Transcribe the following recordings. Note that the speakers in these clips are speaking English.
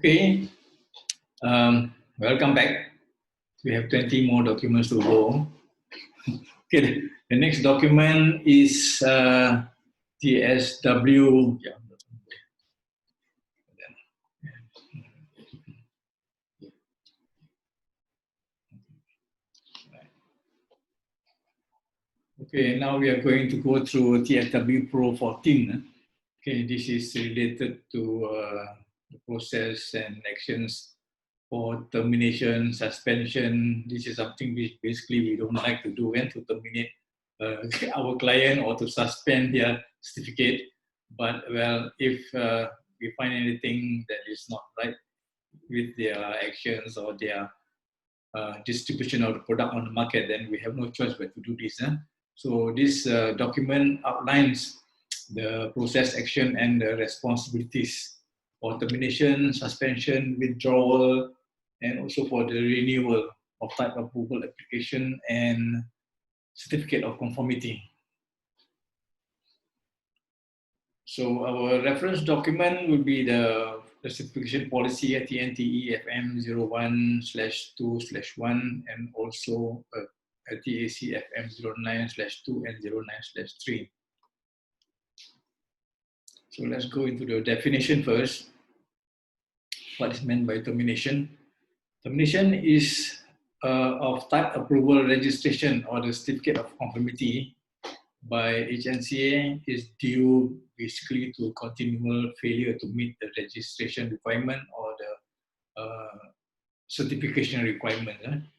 Okay, welcome back. We have 20 more documents to go. Okay, the next document is TSW. Yeah. Okay, now we are going to go through Tsw Pro 14. Okay, this is related to the process and actions for termination, suspension. This is something which basically we don't like to do, and to terminate our client or to suspend their certificate. But well, if we find anything that is not right with their actions or their distribution of the product on the market, then we have no choice but to do this. So this document outlines the process, action, and the responsibilities for termination, suspension, withdrawal, and also for the renewal of type approval application and certificate of conformity. So our reference document will be the certification policy at TNTE FM 01/2/1 and also TAC FM 09/2 and 09/3. So let's go into the definition first. What is meant by termination? Termination is of type approval registration or the certificate of conformity by HNCA is due basically to continual failure to meet the registration requirement or the certification requirement.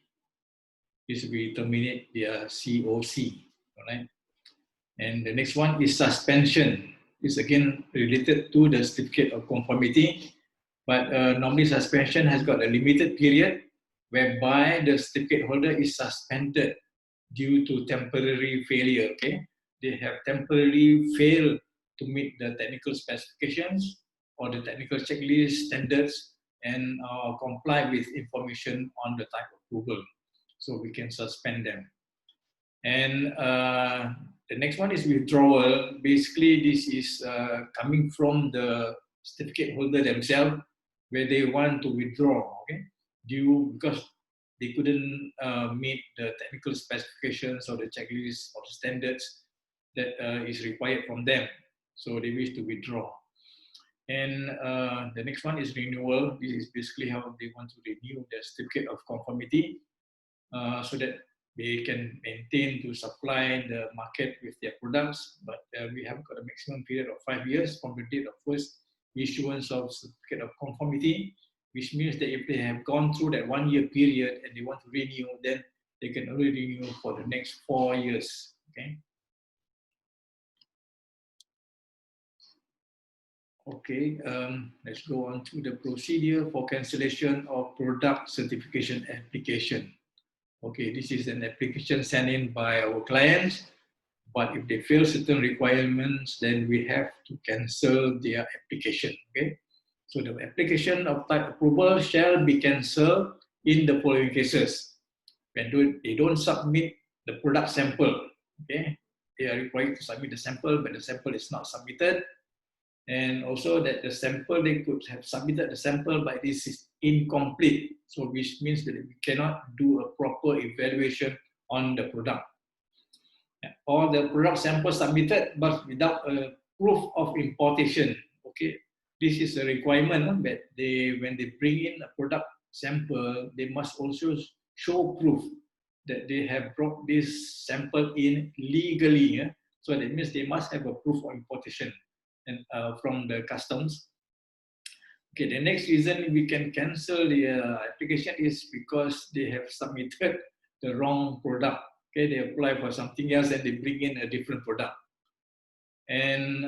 This will terminate their COC. All right. And the next one is suspension. It's again related to the certificate of conformity, but normally suspension has got a limited period whereby the certificate holder is suspended due to temporary failure. Okay, they have temporarily failed to meet the technical specifications or the technical checklist standards and comply with information on the type approval. So we can suspend them. And the next one is withdrawal. Basically, this is coming from the certificate holder themselves, where they want to withdraw, okay, because they couldn't meet the technical specifications or the checklist or the standards that is required from them. So they wish to withdraw. And the next one is renewal. This is basically how they want to renew the certificate of conformity so that they can maintain to supply the market with their products, but we have got a maximum period of 5 years from the date of first issuance of certificate of conformity, which means that if they have gone through that 1 year period and they want to renew, then they can only renew for the next 4 years. Okay. Okay, let's go on to the procedure for cancellation of product certification application. Okay, this is an application sent in by our clients, but if they fail certain requirements, then we have to cancel their application. Okay, so the application of type approval shall be cancelled in the following cases: when they don't submit the product sample. Okay, they are required to submit the sample, but the sample is not submitted. And also that the sample, they could have submitted the sample, but this is incomplete. So which means that we cannot do a proper evaluation on the product. Or the product sample submitted, but without a proof of importation. Okay, this is a requirement that when they bring in a product sample, they must also show proof that they have brought this sample in legally. So that means they must have a proof of importation and from the customs. Okay, the next reason we can cancel the application is because they have submitted the wrong product. Okay, they apply for something else and they bring in a different product. And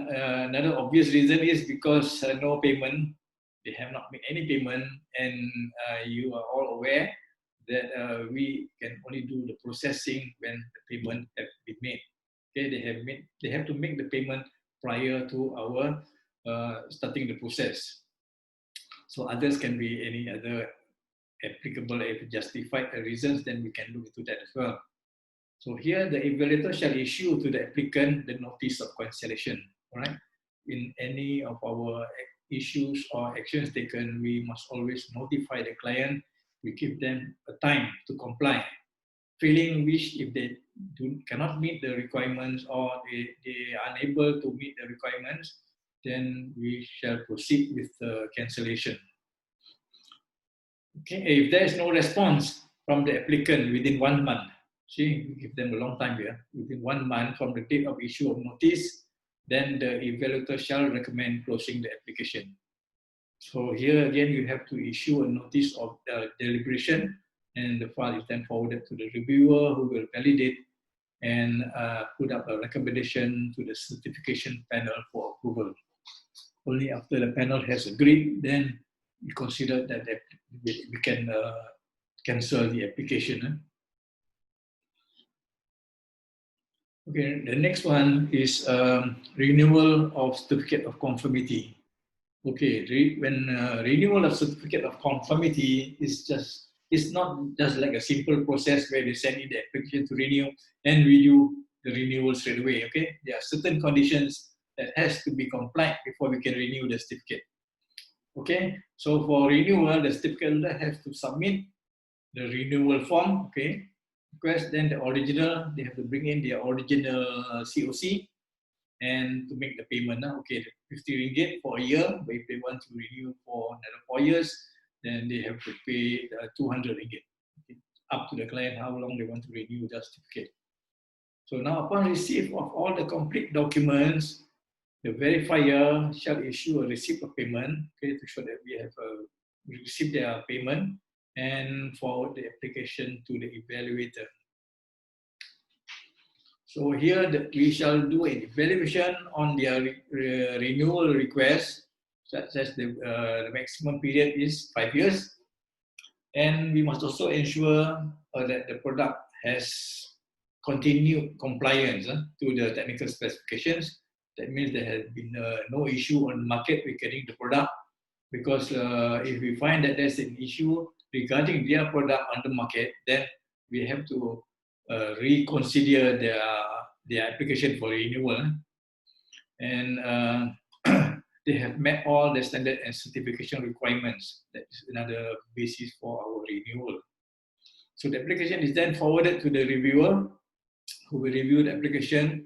another obvious reason is because no payment, they have not made any payment, and you are all aware that we can only do the processing when the payment have been made. Okay, they have to make the payment prior to our starting the process. So others can be any other applicable, if justified reasons, then we can look into that as well. So here the evaluator shall issue to the applicant the notice of cancellation, all right, in any of our issues or actions taken, we must always notify the client. We give them a time to comply. Failing which, if they cannot meet the requirements or they are unable to meet the requirements, then we shall proceed with the cancellation. Okay, if there is no response from the applicant within 1 month, see, we give them a long time here, within 1 month from the date of issue of notice, then the evaluator shall recommend closing the application. So here again, you have to issue a notice of deliberation, and the file is then forwarded to the reviewer who will validate and put up a recommendation to the certification panel for approval. Only after the panel has agreed, then we consider that we can cancel the application. Okay, the next one is renewal of certificate of conformity. Okay, when renewal of certificate of conformity is it's not just like a simple process where they send in the application to renew and we do the renewal straight away. Okay, there are certain conditions that has to be complied before we can renew the certificate. Okay, so for renewal, the certificate holder has to submit the renewal form. Okay, request, then the original, they have to bring in their original COC and to make the payment. Okay, 50 ringgit for a year, but if they want to renew for another 4 years, then they have to pay 200 ringgit. Okay, up to the client how long they want to renew the certificate. So now upon receipt of all the complete documents, the verifier shall issue a receipt of payment, okay, to show that we have received their payment and forward the application to the evaluator. So here we shall do an evaluation on their renewal request, such as the maximum period is 5 years. And we must also ensure that the product has continued compliance to the technical specifications. That means there has been no issue on the market regarding the product, because if we find that there's an issue regarding their product on the market, then we have to reconsider their application for renewal. And they have met all the standard and certification requirements. That is another basis for our renewal. So the application is then forwarded to the reviewer, who will review the application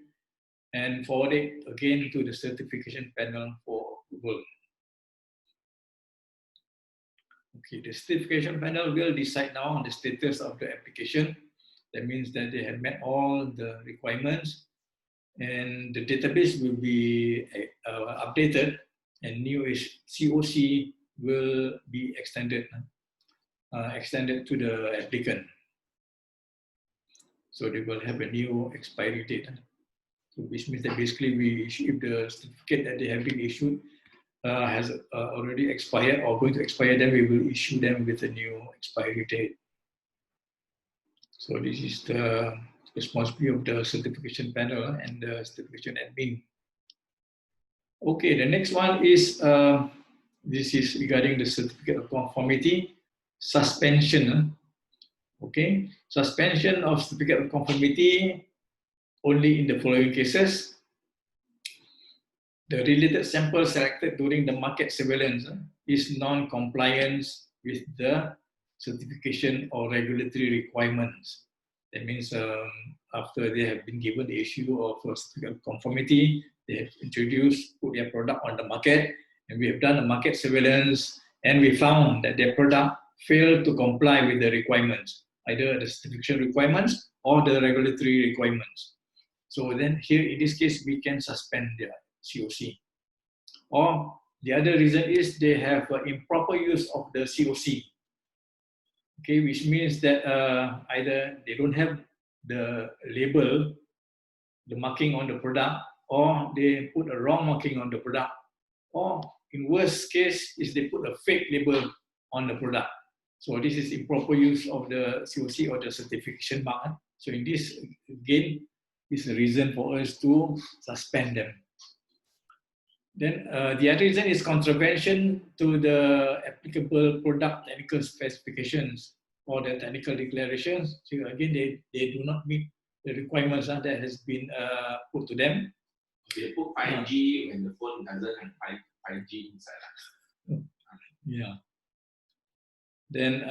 and forward it again to the certification panel for approval. Okay, the certification panel will decide now on the status of the application. That means that they have met all the requirements, and the database will be updated, and new COC will be extended to the applicant. So they will have a new expiry date. So which means that basically if the certificate that they have been issued has already expired or going to expire, then we will issue them with a new expiry date. So this is the responsibility of the certification panel and the certification admin. Okay, the next one is, this is regarding the certificate of conformity, suspension. Okay, suspension of certificate of conformity only in the following cases. The related sample selected during the market surveillance is non-compliance with the certification or regulatory requirements. That means after they have been given the issue of certificate of conformity, they have put their product on the market, and we have done a market surveillance, and we found that their product failed to comply with the requirements, either the certification requirements or the regulatory requirements. So then here in this case, we can suspend their COC. Or the other reason is they have improper use of the COC. Okay, which means that either they don't have the label, the marking on the product, or they put a wrong marking on the product, or in worst case is they put a fake label on the product. So this is improper use of the COC or the certification mark. So in this, again, is a reason for us to suspend them. Then the other reason is contravention to the applicable product technical specifications or the technical declarations. So again, they do not meet the requirements that has been put to them. They put 5G when the phone doesn't have hygiene inside. Yeah. Then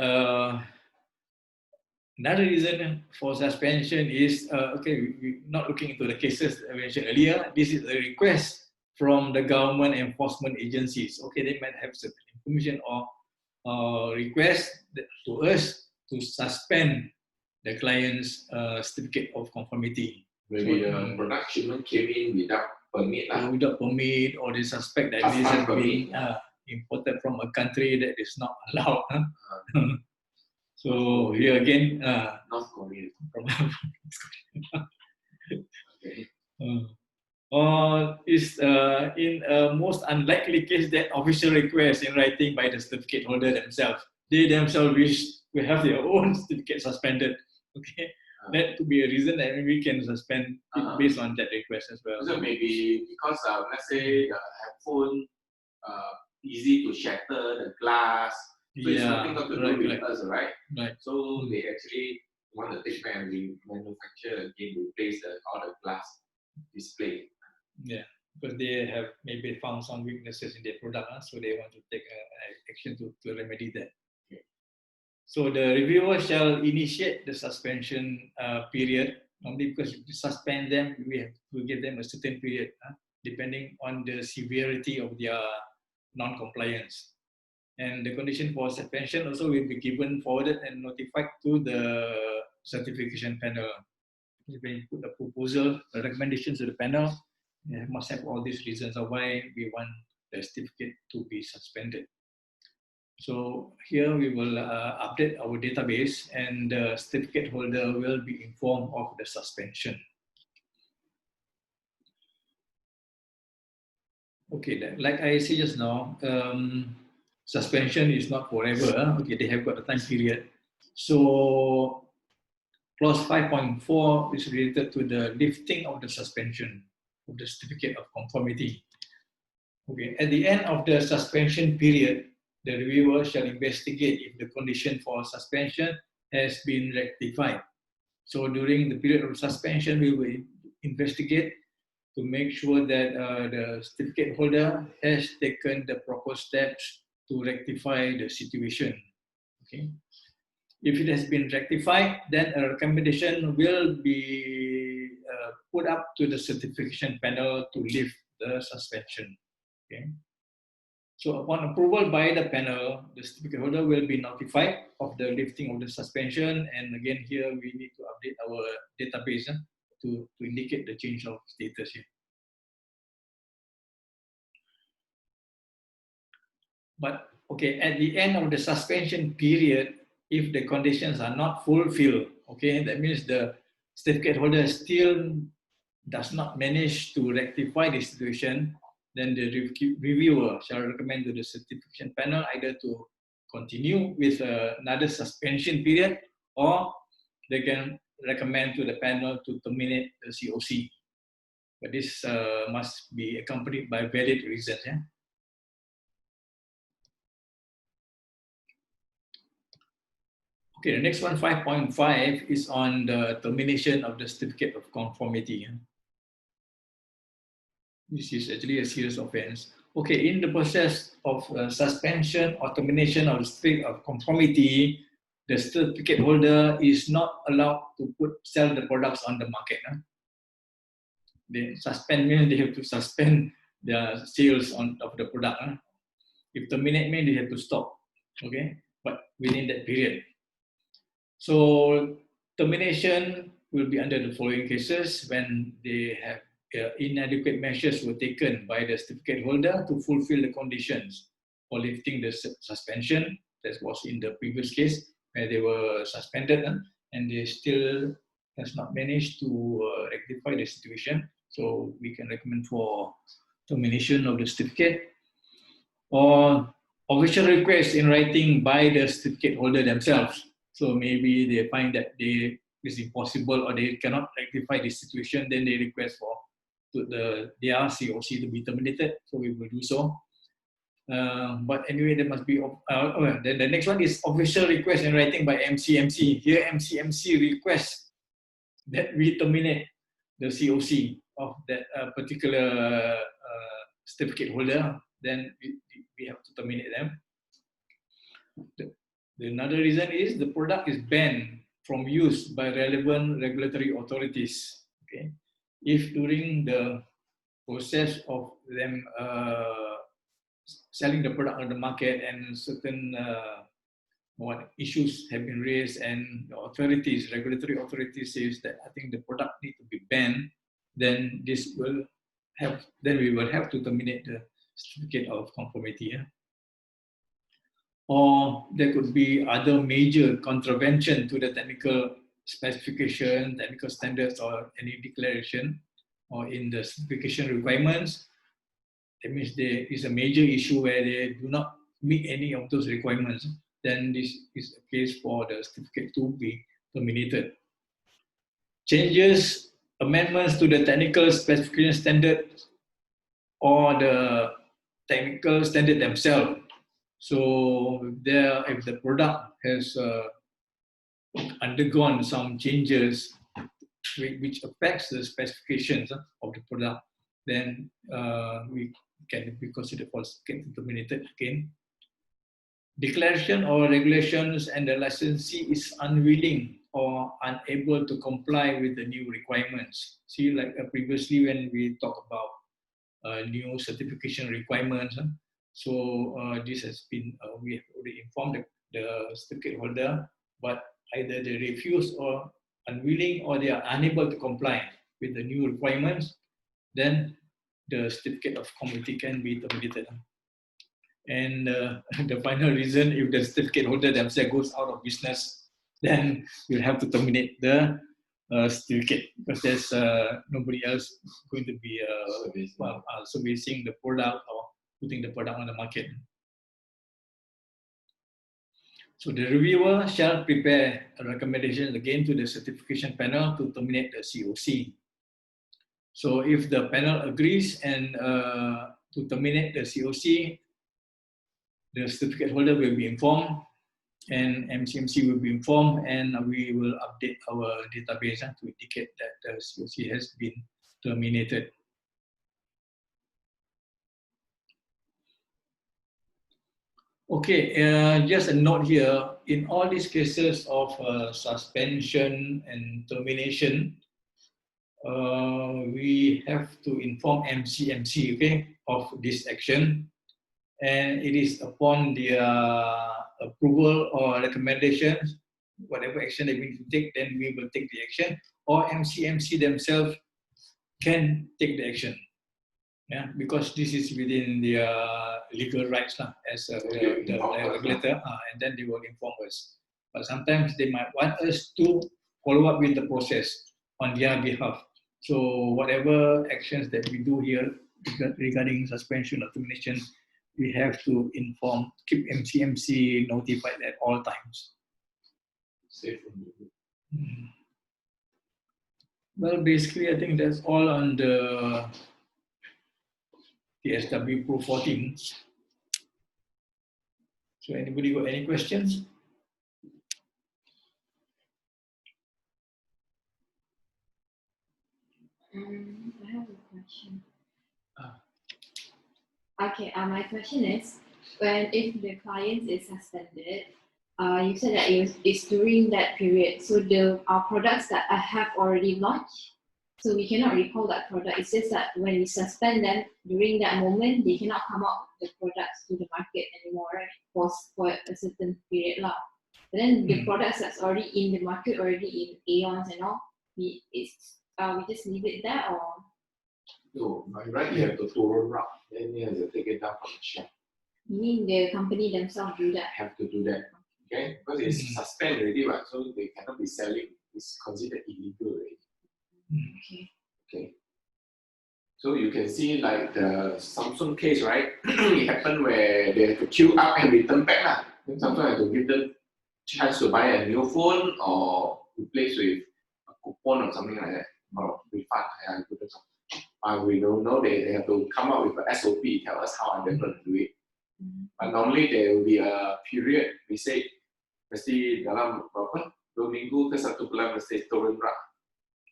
another reason for suspension is okay. We're not looking into the cases I mentioned earlier. This is a request from the government enforcement agencies. Okay, they might have certain information or request to us to suspend the client's certificate of conformity. Maybe the product shipment came in without permit. Without permit, or they suspect that this has been imported from a country that is not allowed. So here again, North Korea. Okay. Or is in a most unlikely case that official request in writing by the certificate holder themselves. They themselves wish to have their own certificate suspended. Okay, that could be a reason that we can suspend it based on that request as well. So maybe because let's say the headphone easy to shatter the glass, so it's nothing got to do with us, right? Right. So they actually want to take back and manufacture again, replace all the glass display. Yeah, because they have maybe found some weaknesses in their product, so they want to take action to remedy that. Okay. So the reviewer shall initiate the suspension period. Normally, because to suspend them, we have to give them a certain period, depending on the severity of their non-compliance. And the condition for suspension also will be given, forwarded, and notified to the certification panel. When you put the proposal, the recommendations to the panel, you must have all these reasons of why we want the certificate to be suspended. So here we will update our database, and the certificate holder will be informed of the suspension. Okay, like I said just now, suspension is not forever. Okay, they have got a time period. So clause 5.4 is related to the lifting of the suspension of the certificate of conformity. Okay, at the end of the suspension period, the reviewer shall investigate if the condition for suspension has been rectified. So during the period of suspension, we will investigate to make sure that the certificate holder has taken the proper steps to rectify the situation. Okay. If it has been rectified, then a recommendation will be put up to the certification panel to lift the suspension. Okay. So upon approval by the panel, the certificate holder will be notified of the lifting of the suspension. And again, here we need to update our database to indicate the change of status here. But okay, at the end of the suspension period, if the conditions are not fulfilled, okay, that means the certificate holder still does not manage to rectify the situation, then the reviewer shall recommend to the certification panel either to continue with another suspension period, or they can recommend to the panel to terminate the COC. But this must be accompanied by valid reasons. Yeah? Okay, the next one, 5.5, is on the termination of the certificate of conformity. This is actually a serious offense. Okay, in the process of suspension or termination of the certificate of conformity, the certificate holder is not allowed to sell the products on the market. They suspend means they have to suspend their sales of the product. If terminate means they have to stop. Okay, but within that period. So termination will be under the following cases: when they have inadequate measures were taken by the certificate holder to fulfill the conditions for lifting the suspension. That was in the previous case where they were suspended and they still has not managed to rectify the situation. So we can recommend for termination of the certificate, or official request in writing by the certificate holder themselves. So maybe they find that it's impossible or they cannot rectify the situation, then they request for their COC to be terminated. So we will do so. But anyway, there must be. Then the next one is official request in writing by MCMC. Here, MCMC requests that we terminate the COC of that particular certificate holder then we have to terminate them. Another reason is the product is banned from use by relevant regulatory authorities. Okay, if during the process of them selling the product on the market and certain issues have been raised and the authorities, regulatory authorities says that I think the product need to be banned, then this will have, then we will have to terminate the certificate of conformity. Yeah? Or there could be other major contravention to the technical specification, technical standards, or any declaration, or in the specification requirements. That means there is a major issue where they do not meet any of those requirements. Then this is a case for the certificate to be terminated. Changes, amendments to the technical specification standard or the technical standard themselves. So if the product has undergone some changes which affects the specifications of the product, then we can be considered for getting terminated again. Declaration or regulations and the licensee is unwilling or unable to comply with the new requirements. See, like previously when we talked about new certification requirements, so this has been, we have already informed the certificate holder, but either they refuse or unwilling or they are unable to comply with the new requirements, then the certificate of conformity can be terminated. And the final reason, if the certificate holder themselves goes out of business, then you'll have to terminate the certificate because there's nobody else going to be servicing the product or putting the product on the market. So the reviewer shall prepare a recommendation again to the certification panel to terminate the COC. So if the panel agrees and to terminate the COC, the certificate holder will be informed and MCMC will be informed, and we will update our database to indicate that the COC has been terminated. Okay, just a note here, in all these cases of suspension and termination, we have to inform MCMC, okay, of this action, and it is upon the approval or recommendations, whatever action they need to take, then we will take the action, or MCMC themselves can take the action. Yeah, because this is within their legal rights as the regulator, and then they will inform us. But sometimes they might want us to follow up with the process on their behalf. So whatever actions that we do here regarding suspension or termination, we have to inform, keep MCMC notified at all times. Well, basically, I think that's all on the Tsw Pro 14. So anybody got any questions? I have a question. Okay, my question is, if the client is suspended, you said that it's during that period. So our products that I have already launched, so we cannot recall that product. It's just that when we suspend them, during that moment, they cannot come out with the products to the market anymore, right? For a certain period. But then the products that's already in the market, already in Aeons and all, we just leave it there, or? No, by right, you have to total route, then you have to take it down from the shelf. You mean the company themselves do that? Have to do that, okay? Because it's suspended already, right? So they cannot be selling. It's considered illegal already. Okay. Okay. So you can see like the Samsung case, right? It happened where they have to queue up and return back. Then Samsung have to give them chance to buy a new phone or replace with a coupon or something like that, or refund. We don't know. They have to come up with an SOP, tell us how they're going to do it. But normally there will be a period. We say, mesti dalam berapa? 2 minggu ke 1 bulan mesti turun rak.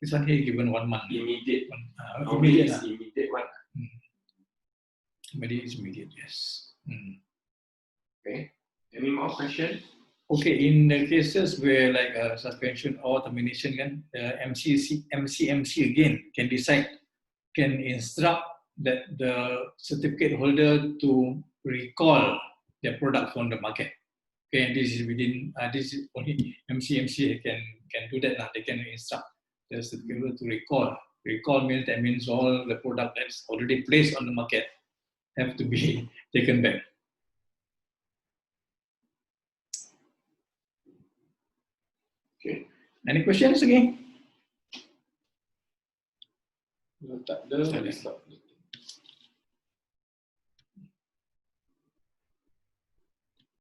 This one here given 1 month. Immediate one. Immediate. Immediate one. Intermediate, yes. Okay. Any more questions? Okay, in the cases where like suspension or termination, MCMC again can instruct that the certificate holder to recall their product from the market. Okay, and this is within this is only MCMC can do that now. They can instruct the certificate holder to recall. Recall means all the product that's already placed on the market have to be taken back. Okay. Any questions again? Tak ada, stop.